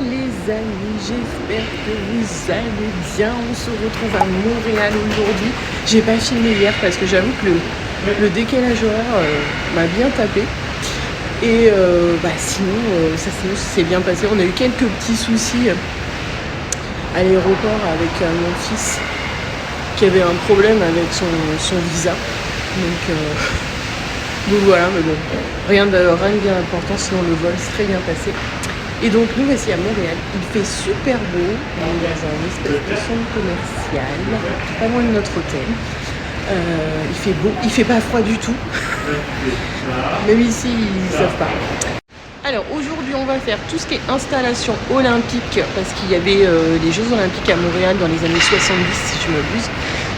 les amis, j'espère que vous allez bien. On se retrouve à Montréal aujourd'hui. J'ai pas filmé hier parce que j'avoue que le décalage horaire m'a bien tapé. Et sinon, ça s'est bien passé. On a eu quelques petits soucis à l'aéroport avec mon fils qui avait un problème avec son visa. Donc voilà, mais bon, rien de bien important, sinon le vol serait bien passé. Et donc nous voici à Montréal, il fait super beau, on est dans un espèce de centre commercial, pas loin de notre hôtel. Il fait beau, il fait pas froid du tout, même ici ils savent pas. Alors aujourd'hui on va faire tout ce qui est installation olympique, parce qu'il y avait les Jeux Olympiques à Montréal dans les années 70 si je m'abuse.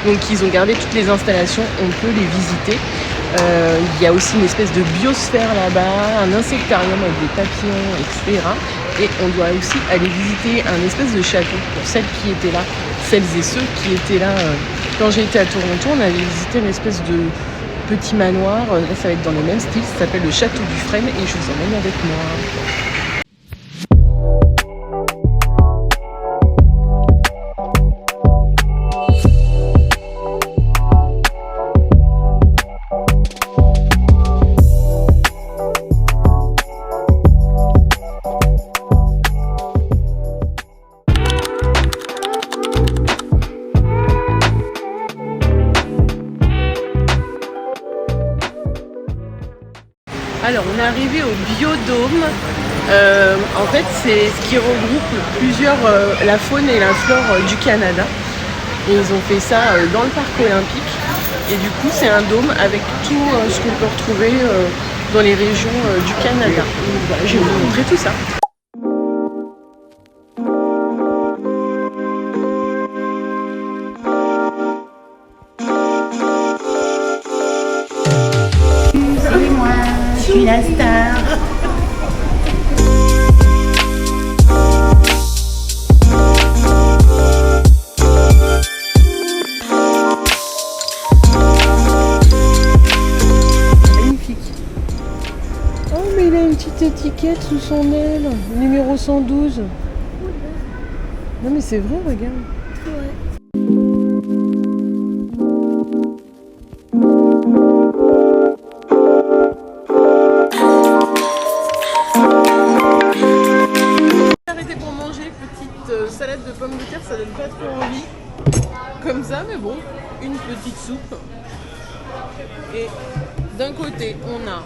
Donc ils ont gardé toutes les installations, on peut les visiter. Il y a aussi une espèce de biosphère là-bas, un insectarium avec des papillons, etc. Et on doit aussi aller visiter un espèce de château pour celles qui étaient là, celles et ceux qui étaient là. Quand j'étais à Toronto, on avait visité une espèce de petit manoir. Là, ça va être dans le même style, ça s'appelle le Château du Frêne et je vous emmène avec moi. Alors on est arrivé au Biodôme, en fait c'est ce qui regroupe la faune et la flore du Canada. Et ils ont fait ça dans le parc olympique. Et du coup c'est un dôme avec tout ce qu'on peut retrouver dans les régions du Canada. Donc, voilà, je vais vous montrer tout ça. Je suis la star. Magnifique. Oh mais il a une petite étiquette sous son aile, numéro 112. Non mais c'est vrai, regarde. Ouais. Salade de pommes de terre, ça donne pas trop envie comme ça, mais bon, une petite soupe. Et d'un côté on a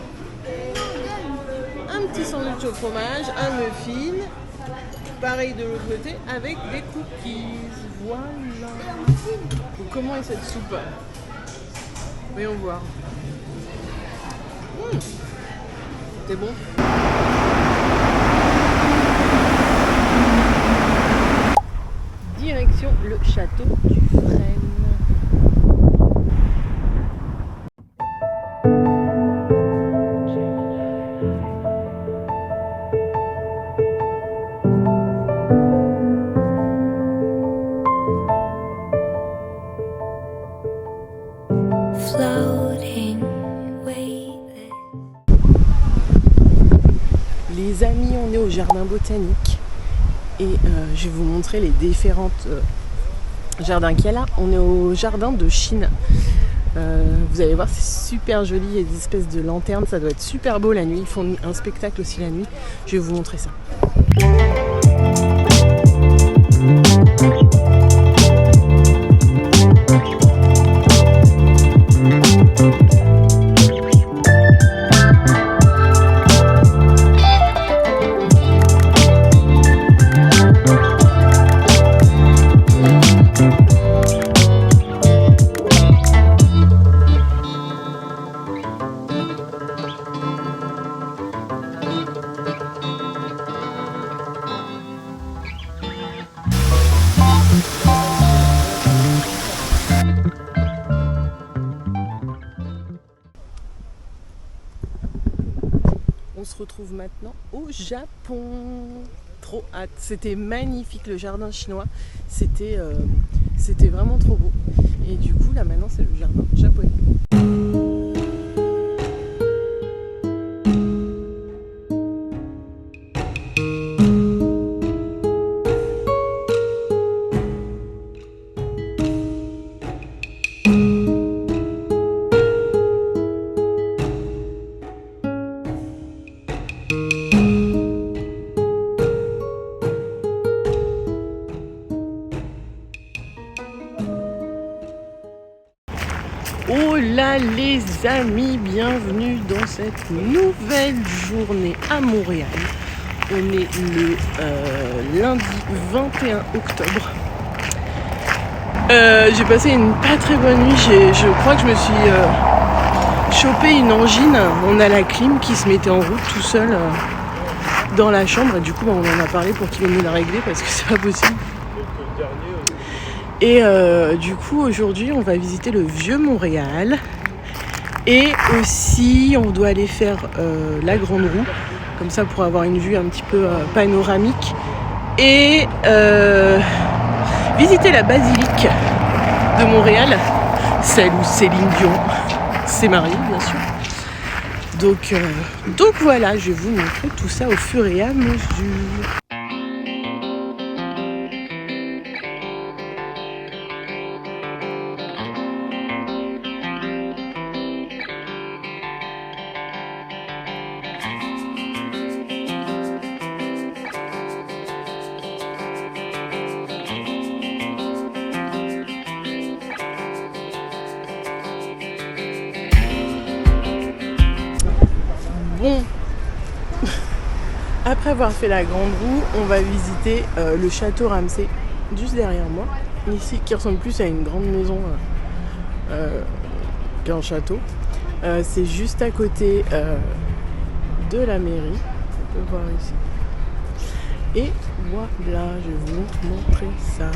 un petit sandwich au fromage, un muffin, pareil de l'autre côté avec des cookies. Voilà. Donc, comment est cette soupe? Voyons voir. C'est bon. Direction le château du Frêne. Les amis, on est au jardin botanique. Et je vais vous montrer les différentes jardins qu'il y a là. On est au jardin de Chine. Vous allez voir, c'est super joli. Il y a des espèces de lanternes. Ça doit être super beau la nuit. Ils font un spectacle aussi la nuit. Je vais vous montrer ça. On se retrouve maintenant au Japon. Trop hâte. C'était magnifique le jardin chinois. C'était vraiment trop beau. Et du coup là maintenant c'est le jardin japonais. Oh là les amis, bienvenue dans cette nouvelle journée à Montréal. On est le lundi 21 octobre. J'ai passé une pas très bonne nuit, je crois que je me suis chopé une angine. On a la clim qui se mettait en route tout seul dans la chambre et du coup on en a parlé pour qu'il vienne nous la régler parce que c'est pas possible. Et du coup aujourd'hui on va visiter le vieux Montréal et aussi on doit aller faire la grande roue comme ça pour avoir une vue un petit peu panoramique et visiter la basilique de Montréal, celle où Céline Dion s'est mariée bien sûr. Donc voilà, je vais vous montrer tout ça au fur et à mesure. Bon, après avoir fait la grande roue, on va visiter le château Ramsay, juste derrière moi, ici, qui ressemble plus à une grande maison qu'un château. C'est juste à côté de la mairie, on peut voir ici. Et voilà, je vais vous montrer ça.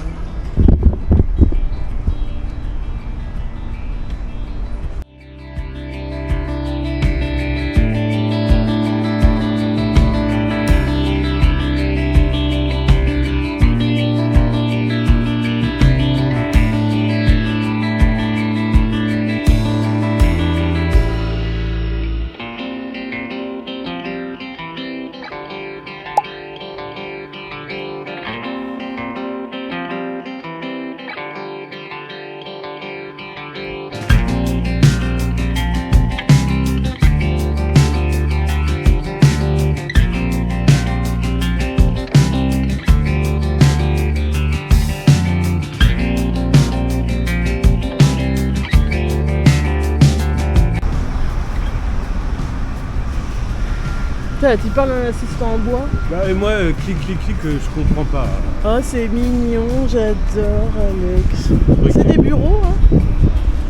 Tu parles d'un assistant en bois? Bah et moi, clic, je comprends pas. Oh, c'est mignon, j'adore Alex. Oui. C'est des bureaux, hein?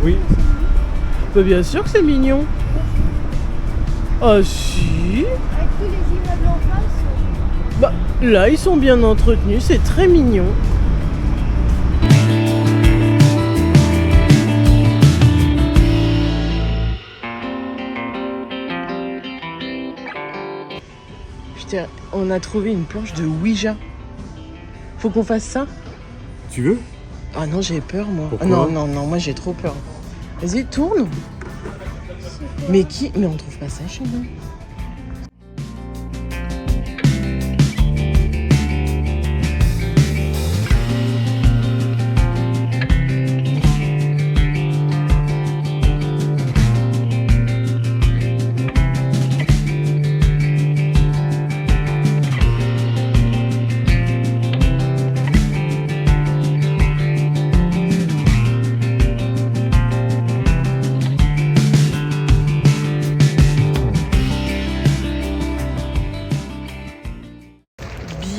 Oui. Bah, bien sûr que c'est mignon. Ah si. Avec tous les immeubles en face. Bah là, ils sont bien entretenus, c'est très mignon. On a trouvé une planche de Ouija. Faut qu'on fasse ça? Tu veux? Ah non, j'ai peur moi. Pourquoi? Non, moi j'ai trop peur. Vas-y, tourne. Mais on trouve pas ça chez nous.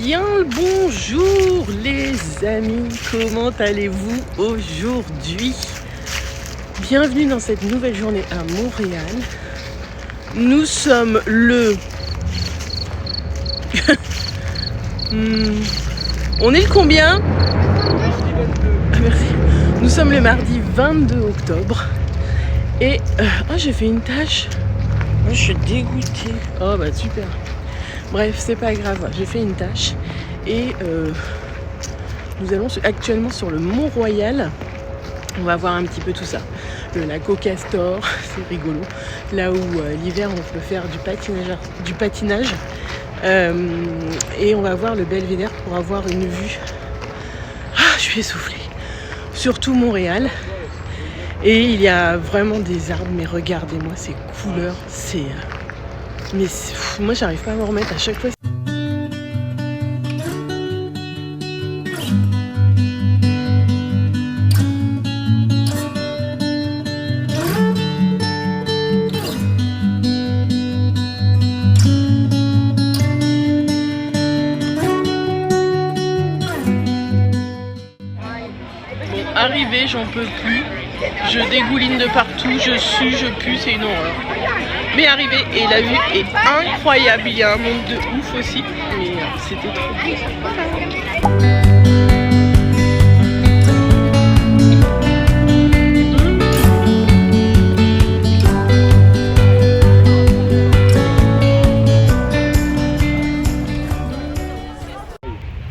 Bien le bonjour les amis, comment allez-vous aujourd'hui? Bienvenue dans cette nouvelle journée à Montréal. Nous sommes le... On est le combien? Ah, merci. Nous sommes le mardi 22 octobre. Et... j'ai fait une tâche. Je suis dégoûtée. Oh bah super. Bref, c'est pas grave, j'ai fait une tâche et nous allons actuellement sur le Mont-Royal. On va voir un petit peu tout ça. Le lac au Castor, c'est rigolo. Là où l'hiver on peut faire du patinage. Et on va voir le Belvédère pour avoir une vue. Ah, je suis essoufflée. Surtout Montréal. Et il y a vraiment des arbres, mais regardez-moi ces couleurs, c'est... Mais moi j'arrive pas à me remettre à chaque fois. arrivé, j'en peux plus. Je dégouline de partout, je sue, je pue, c'est une horreur. Mais arrivé, et la vue est incroyable. Il y a un monde de ouf aussi, mais c'était trop beau.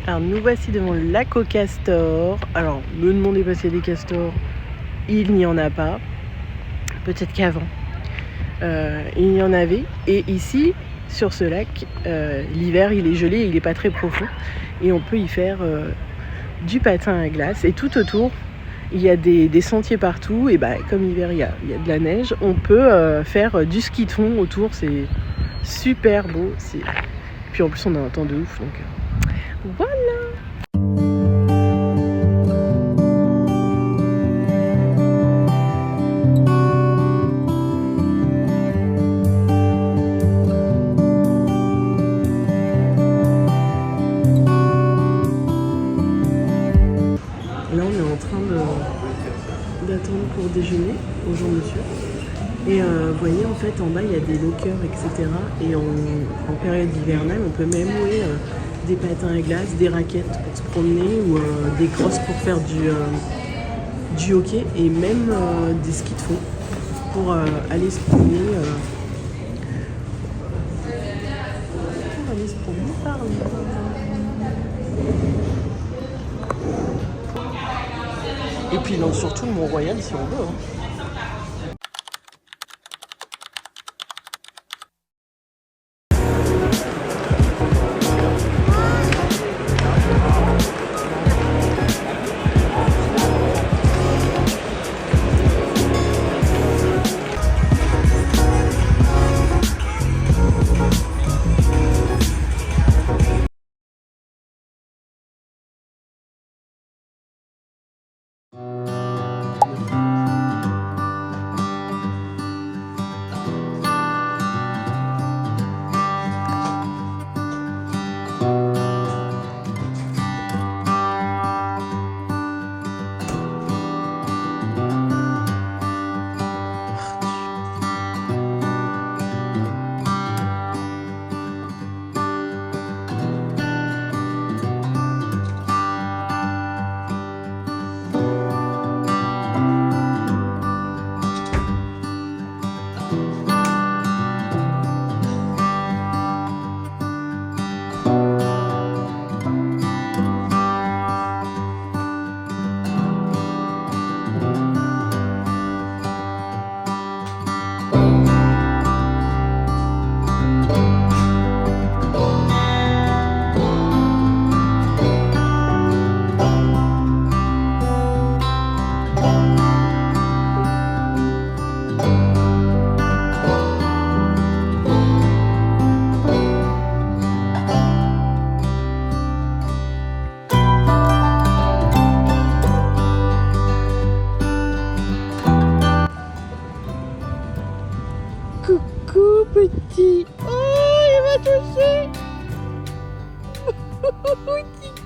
Alors nous voici devant le lac aux castors. Alors me demandez pas s'il y a des castors, il n'y en a pas. Peut-être qu'avant il y en avait. Et ici sur ce lac, l'hiver il est gelé, il n'est pas très profond et on peut y faire du patin à glace. Et tout autour il y a des sentiers partout et bah, comme l'hiver il y a de la neige, on peut faire du ski de fond autour. C'est super beau. Puis en plus on a un temps de ouf donc voilà. Là on est en train d'attendre pour déjeuner. Bonjour monsieur. Et vous voyez en fait en bas il y a des lockers etc. Et en période hivernale on peut même louer des patins à glace, des raquettes pour se promener ou des crosses pour faire du hockey et même des skis de fond pour aller se promener. Pour aller se promener par là. Et puis non, surtout le Mont-Royal si on veut. Coucou petit. Oh, il m'a touché. Petit